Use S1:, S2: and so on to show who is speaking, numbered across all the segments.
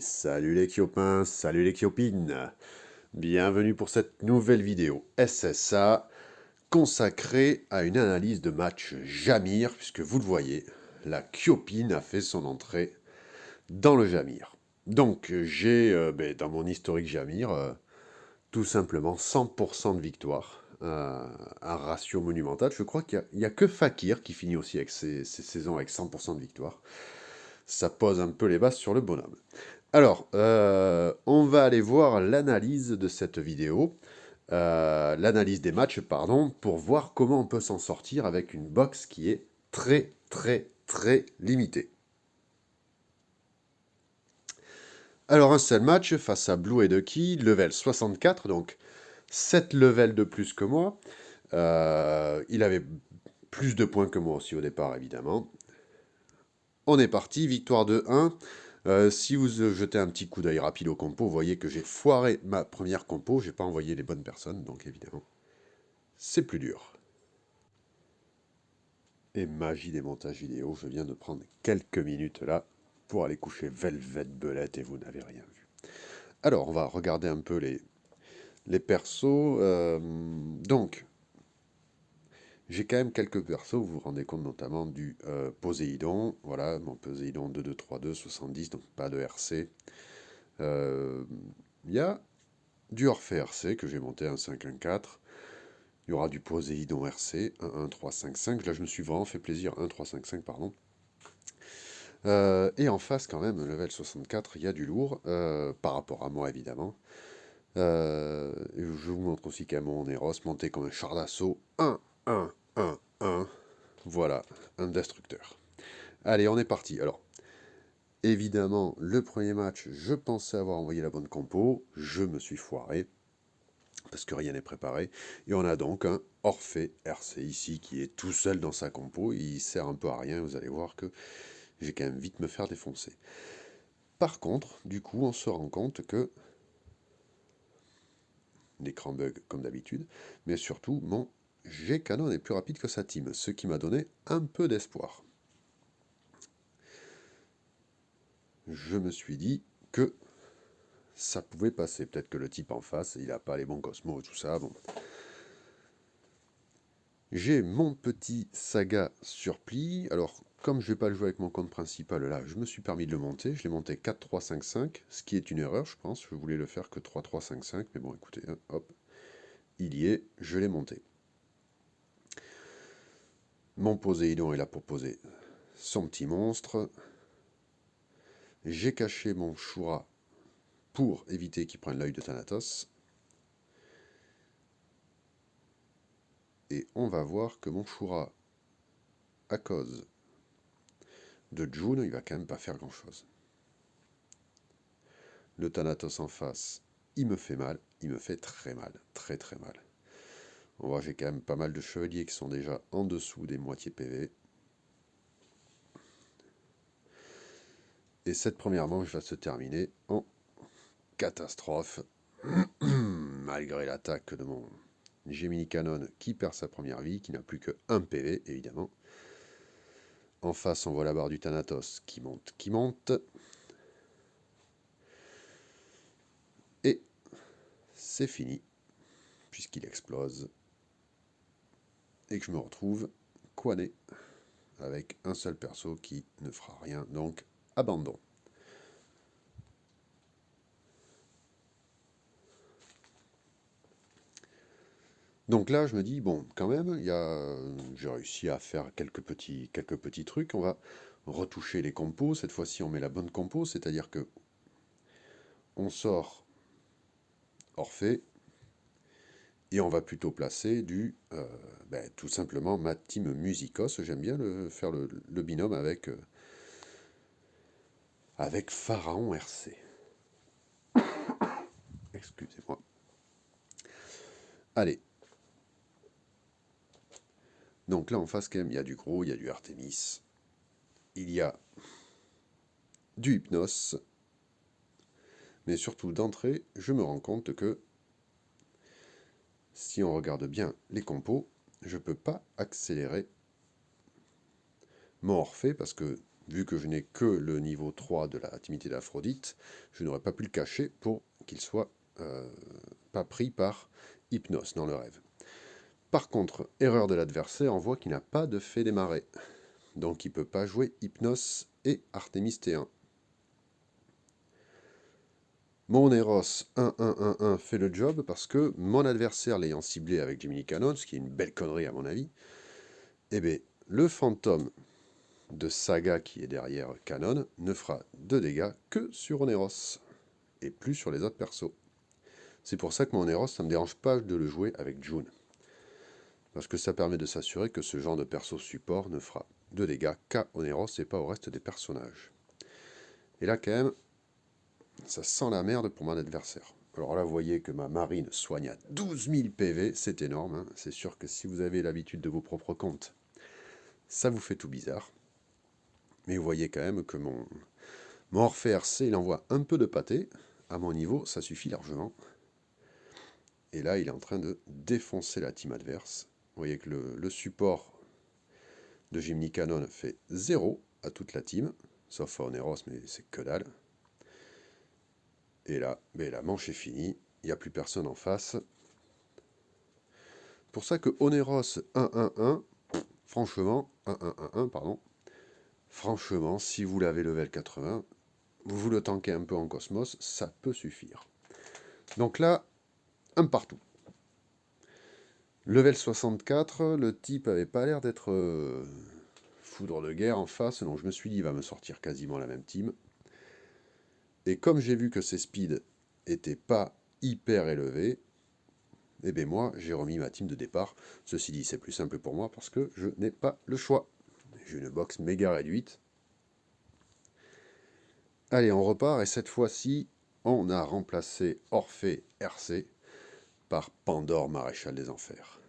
S1: Salut les Kyopins, salut les Kyopines. Bienvenue pour cette nouvelle vidéo SSA consacrée à une analyse de match Jamir, puisque vous le voyez, la Kyopine a fait son entrée dans le Jamir. Donc j'ai dans mon historique Jamir tout simplement 100% de victoire, un ratio monumental. Je crois qu'il n'y a que Fakir qui finit aussi avec ses saisons avec 100% de victoire. Ça pose un peu les bases sur le bonhomme. Alors, on va aller voir l'analyse de cette vidéo, l'analyse des matchs, pardon, pour voir comment on peut s'en sortir avec une box qui est très, très, très limitée. Alors, un seul match face à Blue et Ducky, level 64, donc 7 levels de plus que moi. Il avait plus de points que moi aussi au départ, évidemment. On est parti, victoire de 1. Si vous jetez un petit coup d'œil rapide au compo, vous voyez que j'ai foiré ma première compo, j'ai pas envoyé les bonnes personnes, donc évidemment, c'est plus dur. Et magie des montages vidéo, je viens de prendre quelques minutes là pour aller coucher Velvet Belette et vous n'avez rien vu. Alors, on va regarder un peu les persos. Donc, j'ai quand même quelques persos, vous vous rendez compte notamment du Poséidon. Voilà, mon Poséidon 2-2-3-2, 70, donc pas de RC. Il y a du Orphée RC que j'ai monté un 5-1-4. Il y aura du Poséidon RC, 1-1-3-5-5. Là, je me suis vraiment fait plaisir, 1-3-5-5, pardon. Et en face, quand même, level 64, il y a du lourd, par rapport à moi, évidemment. Et je vous montre aussi quand même mon Eros monté comme un char d'assaut. 1-1-1-1. Voilà, un destructeur. Allez, on est parti. Alors, évidemment, le premier match, je pensais avoir envoyé la bonne compo. Je me suis foiré, parce que rien n'est préparé. Et on a donc un Orphée RC ici, qui est tout seul dans sa compo. Il sert un peu à rien, vous allez voir que j'ai quand même vite me faire défoncer. Par contre, du coup, on se rend compte que l'écran bug comme d'habitude, mais surtout, mon G-Canon est plus rapide que sa team, ce qui m'a donné un peu d'espoir. Je me suis dit que ça pouvait passer. Peut-être que le type en face, il n'a pas les bons cosmos et tout ça. Bon. J'ai mon petit Saga Surplis. Alors, comme je ne vais pas le jouer avec mon compte principal, là, je me suis permis de le monter. Je l'ai monté 4-3-5-5, ce qui est une erreur, je pense. Je voulais le faire que 3-3-5-5, mais bon, écoutez, hein, hop, il y est, je l'ai monté. Mon Poséidon est là pour poser son petit monstre. J'ai caché mon Shura pour éviter qu'il prenne l'œil de Thanatos. Et on va voir que mon Shura, à cause de June, il va quand même pas faire grand chose. Le Thanatos en face, il me fait mal, il me fait très mal, très très mal. On voit j'ai quand même pas mal de chevaliers qui sont déjà en dessous des moitiés PV. Et cette première manche va se terminer en catastrophe, malgré l'attaque de mon Gemini Canon qui perd sa première vie, qui n'a plus que 1 PV évidemment. En face, on voit la barre du Thanatos qui monte, qui monte. Et c'est fini, puisqu'il explose. Et que je me retrouve coiné avec un seul perso qui ne fera rien, donc abandon. Donc là, je me dis, bon, quand même, j'ai réussi à faire quelques petits trucs. On va retoucher les compos. Cette fois-ci, on met la bonne compo, c'est-à-dire que on sort Orphée, et on va plutôt placer tout simplement ma team Musicos. J'aime bien faire le binôme avec Pharaon RC. Excusez-moi. Allez. Donc là, en face, quand même, il y a du gros, il y a du Artemis. Il y a du Hypnos. Mais surtout, d'entrée, je me rends compte que si on regarde bien les compos, je ne peux pas accélérer mon Orphée parce que vu que je n'ai que le niveau 3 de la timidité d'Aphrodite, je n'aurais pas pu le cacher pour qu'il soit pas pris par Hypnos dans le rêve. Par contre, erreur de l'adversaire, on voit qu'il n'a pas de fée des marais. Donc il ne peut pas jouer Hypnos et Artémis T1. Mon Eros 1-1-1-1 fait le job parce que mon adversaire l'ayant ciblé avec Gemini Cannon, ce qui est une belle connerie à mon avis, eh bien, le fantôme de Saga qui est derrière Cannon ne fera de dégâts que sur Oneros et plus sur les autres persos. C'est pour ça que mon Oneros, ça ne me dérange pas de le jouer avec June. Parce que ça permet de s'assurer que ce genre de perso support ne fera de dégâts qu'à Oneros et pas au reste des personnages. Et là, quand même, ça sent la merde pour mon adversaire. Alors là, vous voyez que ma marine soigne à 12 000 PV, c'est énorme. Hein. C'est sûr que si vous avez l'habitude de vos propres comptes, ça vous fait tout bizarre. Mais vous voyez quand même que mon Orphée RC, il envoie un peu de pâté. À mon niveau, ça suffit largement. Et là, il est en train de défoncer la team adverse. Vous voyez que le support de Gemini Cannon fait 0 à toute la team, sauf à Oneros, mais c'est que dalle. Et là, la manche est finie, il n'y a plus personne en face. Pour ça que Oneros 1-1-1, franchement, 1-1-1-1, pardon, franchement, si vous l'avez level 80, vous le tankez un peu en cosmos, ça peut suffire. Donc là, un partout. Level 64, le type avait pas l'air d'être foudre de guerre en face, donc je me suis dit, il va me sortir quasiment la même team. Et comme j'ai vu que ses speeds étaient pas hyper élevés, eh bien moi, j'ai remis ma team de départ. Ceci dit, c'est plus simple pour moi parce que je n'ai pas le choix. J'ai une box méga réduite. Allez, on repart, et cette fois-ci, on a remplacé Orphée RC par Pandore Maréchal des Enfers.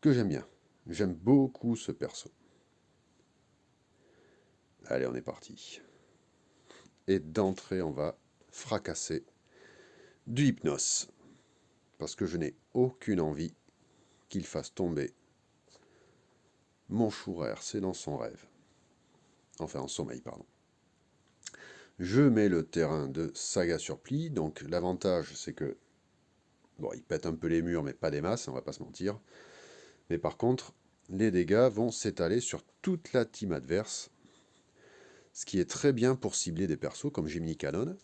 S1: Que j'aime bien. J'aime beaucoup ce perso. Allez, on est parti. Et d'entrée, on va fracasser du Hypnos. Parce que je n'ai aucune envie qu'il fasse tomber mon Shura RC dans son rêve. Enfin, en sommeil, pardon. Je mets le terrain de Saga sur pli. Donc l'avantage, c'est que... Bon, il pète un peu les murs, mais pas des masses, on va pas se mentir. Mais par contre, les dégâts vont s'étaler sur toute la team adverse. Ce qui est très bien pour cibler des persos comme Gemini Cannon,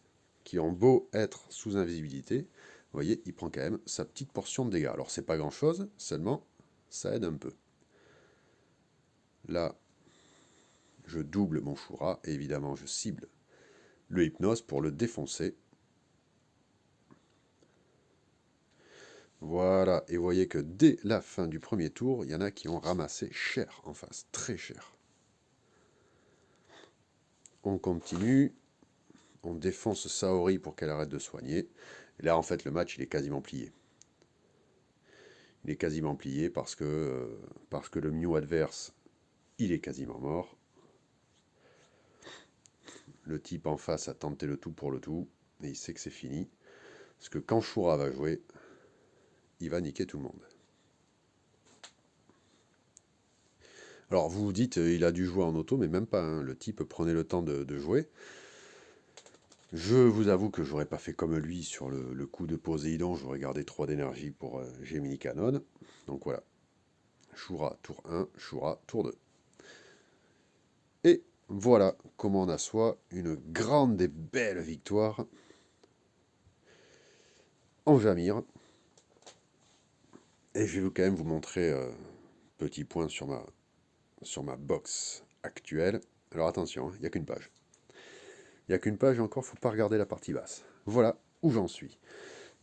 S1: qui ont beau être sous invisibilité, vous voyez, il prend quand même sa petite portion de dégâts. Alors c'est pas grand chose, seulement ça aide un peu. Là, je double mon Shura, et évidemment je cible le Hypnos pour le défoncer. Voilà, et vous voyez que dès la fin du premier tour, il y en a qui ont ramassé cher en face, très cher. On continue, on défonce Saori pour qu'elle arrête de soigner. Et là, en fait, le match, il est quasiment plié. Il est quasiment plié parce que le Mew adverse, il est quasiment mort. Le type en face a tenté le tout pour le tout, et il sait que c'est fini. Parce que quand Shura va jouer, il va niquer tout le monde. Alors vous vous dites, il a dû jouer en auto, mais même pas. Hein. Le type prenait le temps de jouer. Je vous avoue que j'aurais pas fait comme lui sur le coup de Poséidon, j'aurais gardé 3 d'énergie pour Gemini Cannon. Donc voilà. Shura tour 1, Shura tour 2. Et voilà comment on assoit une grande et belle victoire en Jamir. Et je vais quand même vous montrer petit point sur ma box actuelle. Alors attention, il n'y a qu'une page. Il n'y a qu'une page encore, il ne faut pas regarder la partie basse. Voilà où j'en suis.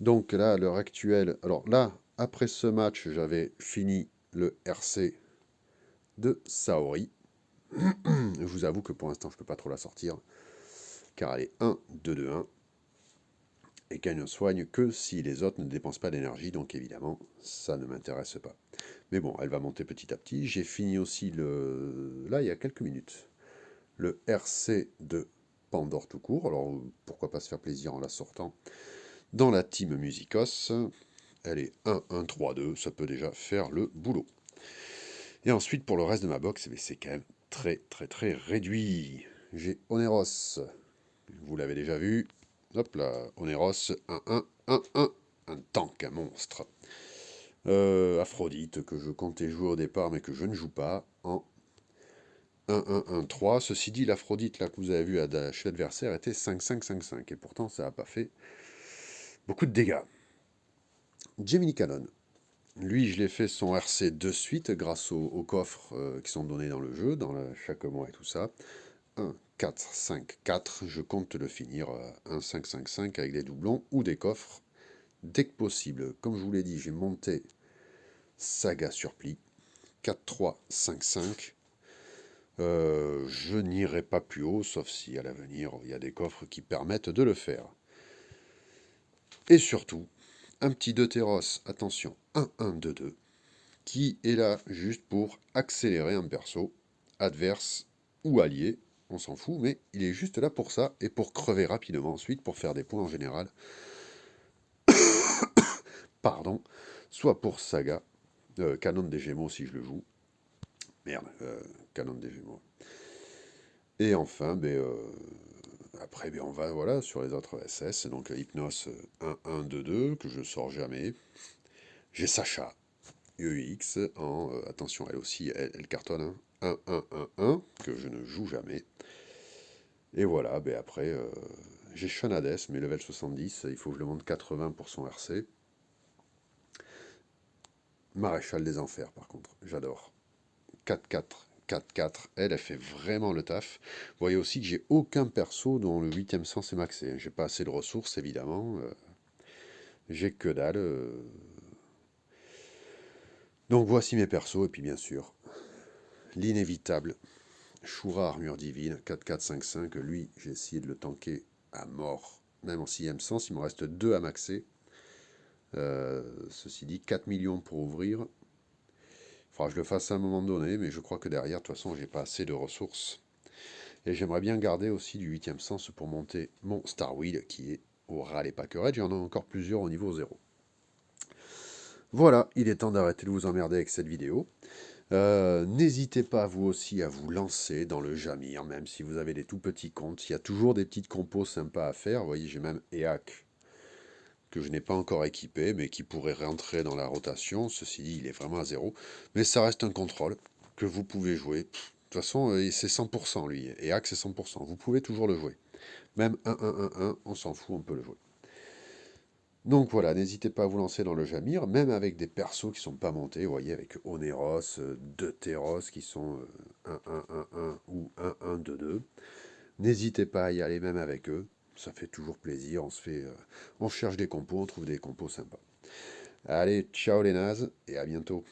S1: Donc là, à l'heure actuelle, alors là, après ce match, j'avais fini le RC de Saori. Je vous avoue que pour l'instant, je ne peux pas trop la sortir, car elle est 1-2-2-1, et qu'elle ne soigne que si les autres ne dépensent pas d'énergie, donc évidemment, ça ne m'intéresse pas. Mais bon, elle va monter petit à petit. J'ai fini aussi là, il y a quelques minutes, le RC de Pandore tout court. Alors, pourquoi pas se faire plaisir en la sortant dans la team Musicos. Elle est 1-1-3-2, ça peut déjà faire le boulot. Et ensuite, pour le reste de ma box, c'est quand même très réduit. J'ai Oneros, vous l'avez déjà vu. Hop là, Oneros, 1-1, 1-1, un tank, un monstre. Aphrodite, que je comptais jouer au départ, mais que je ne joue pas, en 1-1-1-3. Ceci dit, l'Aphrodite là que vous avez vu chez l'adversaire était 5-5-5-5, et pourtant ça n'a pas fait beaucoup de dégâts. Gemini Cannon. Lui, je l'ai fait son RC de suite grâce aux coffres qui sont donnés dans le jeu, chaque mois et tout ça. 1, 4, 5, 4. Je compte le finir 1, 5, 5, 5 avec des doublons ou des coffres dès que possible. Comme je vous l'ai dit, j'ai monté Saga Surplis. 4, 3, 5, 5. Je n'irai pas plus haut, sauf si à l'avenir, il y a des coffres qui permettent de le faire. Et surtout, un petit Deutéros, attention, 1-1-2-2, qui est là juste pour accélérer un perso, adverse ou allié, on s'en fout, mais il est juste là pour ça, et pour crever rapidement ensuite, pour faire des points en général. Pardon, soit pour Saga, Canon des Gémeaux si je le joue. Merde, Canon des Gémeaux. Et enfin, après, on va voilà, sur les autres SS. Donc Hypnos 1-1-2-2, que je sors jamais. J'ai Sacha, UX, attention, elle aussi, elle cartonne, 1-1-1-1, que je ne joue jamais. Et voilà, après, j'ai Shonades, mais level 70, il faut que je le monte 80 pour son RC. Maréchal des Enfers, par contre, j'adore. 4-4, 4-4, elle fait vraiment le taf. Vous voyez aussi que j'ai aucun perso dont le 8ème sens est maxé. J'ai pas assez de ressources, évidemment. J'ai que dalle. Donc voici mes persos, et puis bien sûr, l'inévitable Shura Armure Divine, 4-4-5-5. Lui, j'ai essayé de le tanker à mort. Même en 6ème sens, il me reste 2 à maxer. Ceci dit, 4 millions pour ouvrir. Il faudra que je le fasse à un moment donné, mais je crois que derrière, de toute façon, j'ai pas assez de ressources. Et j'aimerais bien garder aussi du 8ème sens pour monter mon Starwheel, qui est au ras les pâquerettes. J'en ai encore plusieurs au niveau 0. Voilà, il est temps d'arrêter de vous emmerder avec cette vidéo. N'hésitez pas vous aussi à vous lancer dans le Jamir, même si vous avez des tout petits comptes. Il y a toujours des petites compos sympas à faire. Vous voyez, j'ai même EAC que je n'ai pas encore équipé, mais qui pourrait rentrer dans la rotation. Ceci dit, il est vraiment à 0. Mais ça reste un contrôle que vous pouvez jouer. De toute façon, c'est 100% lui. EAC, c'est 100%. Vous pouvez toujours le jouer. Même 1-1-1-1, on s'en fout, on peut le jouer. Donc voilà, n'hésitez pas à vous lancer dans le Jamir, même avec des persos qui sont pas montés, vous voyez, avec Oneros, Deutéros qui sont 1-1-1-1 ou 1-1-2-2. N'hésitez pas à y aller même avec eux, ça fait toujours plaisir, on cherche des compos, on trouve des compos sympas. Allez, ciao les nazes, et à bientôt.